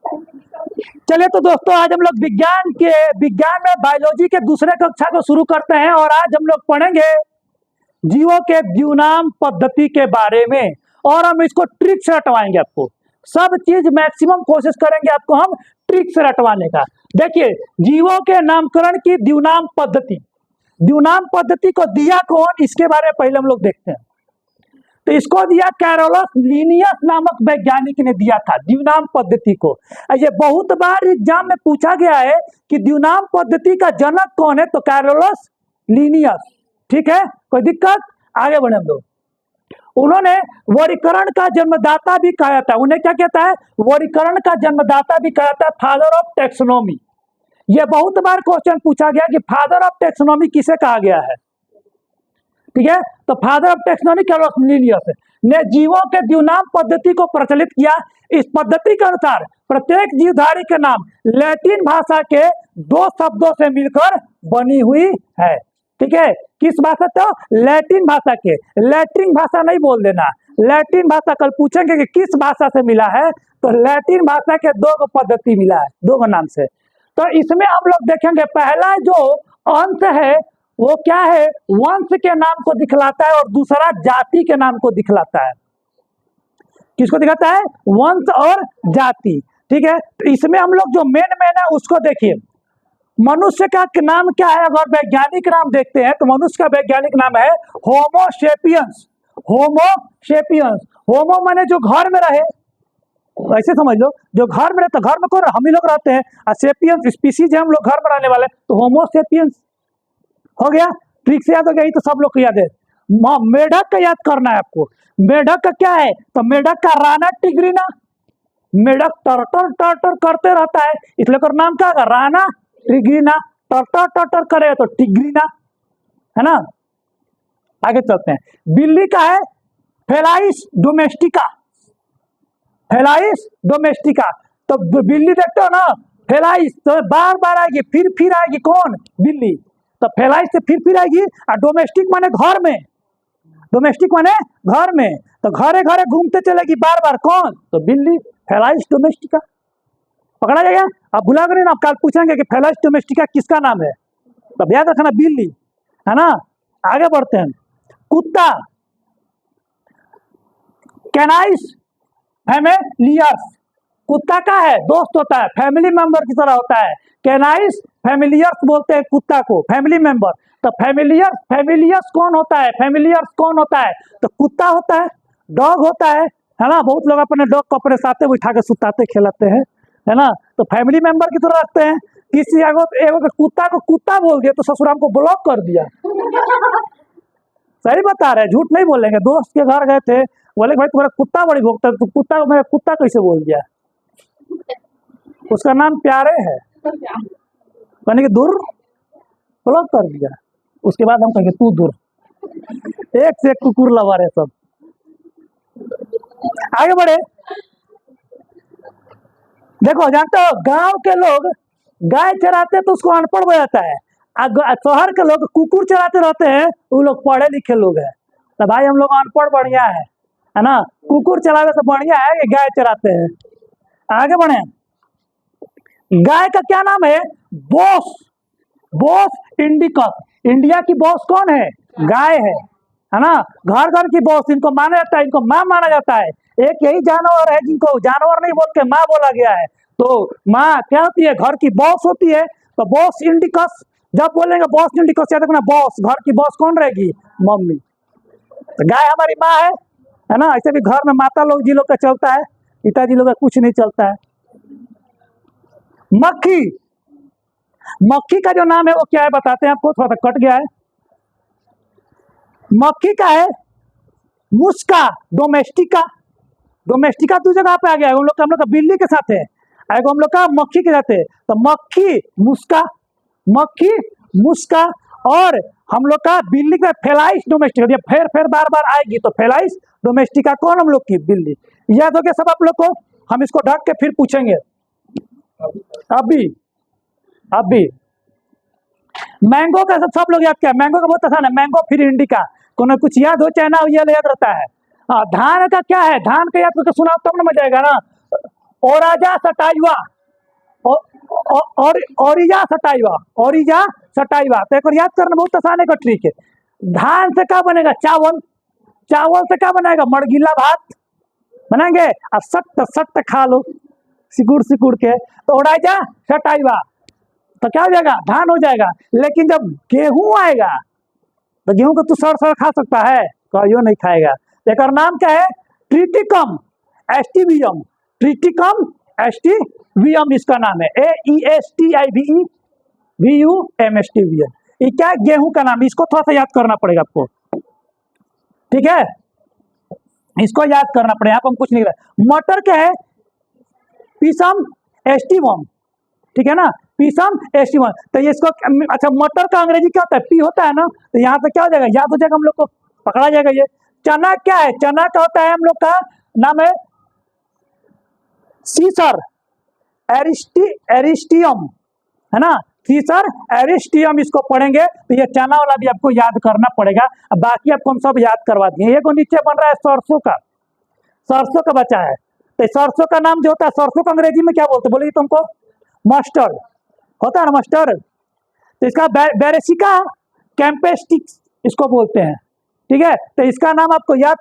चलिए तो दोस्तों, आज हम लोग विज्ञान में बायोलॉजी के दूसरे कक्षा को शुरू करते हैं और आज हम लोग पढ़ेंगे जीवों के द्विनाम पद्धति के बारे में। और हम इसको ट्रिक से रटवाएंगे आपको। सब चीज मैक्सिमम कोशिश करेंगे आपको हम ट्रिक से रटवाने का। देखिए, जीवों के नामकरण की द्विनाम पद्धति को दिया कौन, इसके बारे में पहले हम लोग देखते हैं। तो इसको दिया कैरोलस लिनियस नामक वैज्ञानिक ने दिया था द्विनाम पद्धति को। ये बहुत बार एग्जाम में पूछा गया है कि द्विनाम पद्धति का जनक कौन है, तो कैरोलस लिनियस। ठीक है, कोई दिक्कत? आगे बढ़े हम लोग। उन्होंने वर्गीकरण का जन्मदाता भी कहा था। उन्हें क्या कहता है? वर्गीकरण का जन्मदाता भी कहा था, फादर ऑफ टेक्सोनॉमी। यह बहुत बार क्वेश्चन पूछा गया कि फादर ऑफ टेक्सोनॉमी किसे कहा गया है। ठीक है, तो father of taxonomy Carolus Linnaeus ने जीवों के द्विनाम पद्धति को प्रचलित किया। इस पद्धति के अनुसार प्रत्येक जीवधारी के नाम लैटिन भाषा के दो शब्दों से मिलकर बनी हुई है। ठीक है, किस भाषा? तो लैटिन भाषा के। लैटिन भाषा नहीं बोल देना, लैटिन भाषा। कल पूछेंगे कि किस भाषा से मिला है, तो लैटिन भाषा के दो पद्धति मिला है, दो नाम से। तो इसमें हम लोग देखेंगे, पहला जो अंश है वो क्या है? वंश के नाम को दिखलाता है और दूसरा जाति के नाम को दिखलाता है। किसको दिखाता है? वंश और जाति। ठीक है, तो इसमें हम लोग जो मेन है उसको देखिए। मनुष्य का नाम क्या है? अगर वैज्ञानिक नाम देखते हैं तो मनुष्य का वैज्ञानिक नाम है होमो सेपियंस। होमो माने जो घर में रहे, ऐसे समझ लो, जो घर में रहते, घर में कौन? हम ही लोग रहते हैं। और सेपियंस स्पीसीज है, हम लोग घर में रहने वाले, तो होमो सेपियंस हो गया। ट्रिक से याद हो गया, ये तो सब लोग को याद है। मेढक का याद करना है आपको। मेढक का क्या है? तो मेढक का राना टिग्रीना। मेढक टर्टर टर्टर करते रहता है, इसलिए कर नाम क्या है? राना टिग्रीना। टर्टर टर्टर करे तो टिग्रीना, है ना। आगे चलते हैं। बिल्ली का है फेलाइस डोमेस्टिका। फेलाइस डोमेस्टिका, तो बिल्ली देखते हो ना, फेलाइस तो बार बार आएगी, फिर आएगी। कौन? बिल्ली। तो फेलाइस से फिर आएगी। और डोमेस्टिक माने घर में। डोमेस्टिक माने घर में, तो घरे घरे घूमते चलेगी बार बार। कौन? तो बिल्ली, फेलाइस डोमेस्टिका। पकड़ा जाएगा। अब भुला करें ना, कल पूछेंगे कि फेलाइस डोमेस्टिका किसका नाम है, तब याद रखना बिल्ली, है ना। आगे बढ़ते हैं। कुत्ता, कैनाइस फैमिलियर्स। कुत्ता का है? दोस्त होता है, फैमिली मेंबर की तरह होता है। कैनाइस फैमिलियर्स बोलते हैं कुत्ता को, फैमिली मेंबर। तो फैमिलियर्स कौन होता है? फैमिलियर्स कौन होता है? तो कुत्ता होता है, डॉग होता है ना। बहुत लोग अपने डॉग को अपने साथ बिठा के सुताते खिलाते हैं, है ना। तो फैमिली मेंबर की तरह रखते हैं। किसी एगो कुत्ता को कुत्ता बोल दिया तो ससुराल को ब्लॉक कर दिया। सही बता रहे, झूठ नहीं बोलेंगे। दोस्त के घर गए थे, बोले भाई तुम्हारा कुत्ता बड़ी भोगता है, तो कुत्ता को मैं कुत्ता कैसे बोल दिया? उसका नाम प्यारे है, कहने के दूर, ब्लॉक कर दिया। उसके बाद हम कहेंगे तू दूर। एक से एक कुकुर लवर है सब। आगे बढ़े। देखो, जानते हो गांव के लोग गाय चराते तो उसको अनपढ़ हो जाता है। शहर के लोग कुकुर चराते रहते हैं, वो लोग पढ़े लिखे लोग हैं। तो भाई हम लोग अनपढ़ बढ़िया है ना। कुकुर चलावे तो बढ़िया है कि गाय चराते हैं। आगे बढ़े। गाय का क्या नाम है? बोस इंडिकस। इंडिया की बॉस कौन है? गाय है ना। घर घर की बॉस इनको माना जाता है, इनको माँ माना जाता है। एक यही जानवर है जिनको जानवर नहीं बोल के माँ बोला गया है। तो माँ क्या होती है? घर की बॉस होती है। तो बॉस इंडिकस, जब बोलेंगे बॉस इंडिकस याद रखना, बॉस, घर की बॉस कौन रहेगी? मम्मी। तो गाय हमारी माँ है ना। ऐसे भी घर में माता लोग जी लोग का चलता है, पिताजी लोग का कुछ नहीं चलता है। मक्खी का जो नाम है वो क्या है बताते हैं आपको, थोड़ा सा कट गया है। मक्खी का है मुस्का डोमेस्टिका। डोमेस्टिका दूसरी जगह पे आ गया है। हम लोग का बिल्ली के साथ है, हम लोग का मक्खी के साथ है। तो मक्खी मुस्का और हम लोग का बिल्ली का फेलाइस डोमेस्टिका। फिर बार बार आएगी तो फेलाइस डोमेस्टिका कौन? हम लोग की बिल्ली। याद हो गया सब आप लोग को। हम इसको ढक के फिर पूछेंगे। अभी मैंगो का सब लोग याद किया। मैंगो का बहुत आसान है, मैंगो फिर इंडिका। कुछ याद हो चाहे ना, ये याद रहता है। धान का क्या है? धान का याद करके सुनाओ तब ना मजा आएगा ना। ओराजा सटाइवा, और ओरिजा सटाइवा, ओरिजा सटाइवा। तो एक और याद करना बहुत आसान है का ट्रिक है। धान से क्या बनेगा? चावल। चावल से क्या बनाएगा? मड़गीला भात बनाएंगे और सट सट खा लो सिकुड़ सिकुड़ के। तो ओराजा सटाइवा तो क्या हो जाएगा? धान हो जाएगा। लेकिन जब गेहूं आएगा तो गेहूं को तू सड़ सड़ खा सकता है? कहियो नहीं खाएगा। तो एक और नाम क्या है? ट्रिटिकम एस्टिवियम। ट्रिटिकम एस्टिवियम इसका नाम है। AESTIVEVUM ये क्या है? गेहूं का नाम। इसको थोड़ा सा याद करना पड़ेगा आपको, ठीक है? इसको याद करना पड़ेगा, यहाँ पर हम कुछ नहीं कर। मटर क्या है? पिसम एस्टिवम, ठीक है ना? पिसम एस्टिवम। तो ये इसको अच्छा, मटर का अंग्रेजी क्या होता है? पी होता है ना। तो यहाँ पे क्या हो जाएगा? याद हो जाएगा, हम लोग को पकड़ा जाएगा ये। चना क्या है? चना का होता है, हम लोग का नाम है सीसर एरिस्टियम, है ना? सीसर एरिस्टियम इसको पढ़ेंगे तो ये चना वाला भी आपको याद करना पड़ेगा। अब बाकी आपको हम सब याद करवा दिए। ये को नीचे बन रहा है सरसों का, सरसों का बचा है। तो सरसों का नाम जो होता है, सरसों का अंग्रेजी में क्या बोलते हैं? बोलिए तुमको। मस्टर्ड होता है ना, मस्टर्ड। तो इसका बेरेसिका कैंपेस्टिक्स इसको बोलते हैं, ठीक है? तो इसका नाम आपको याद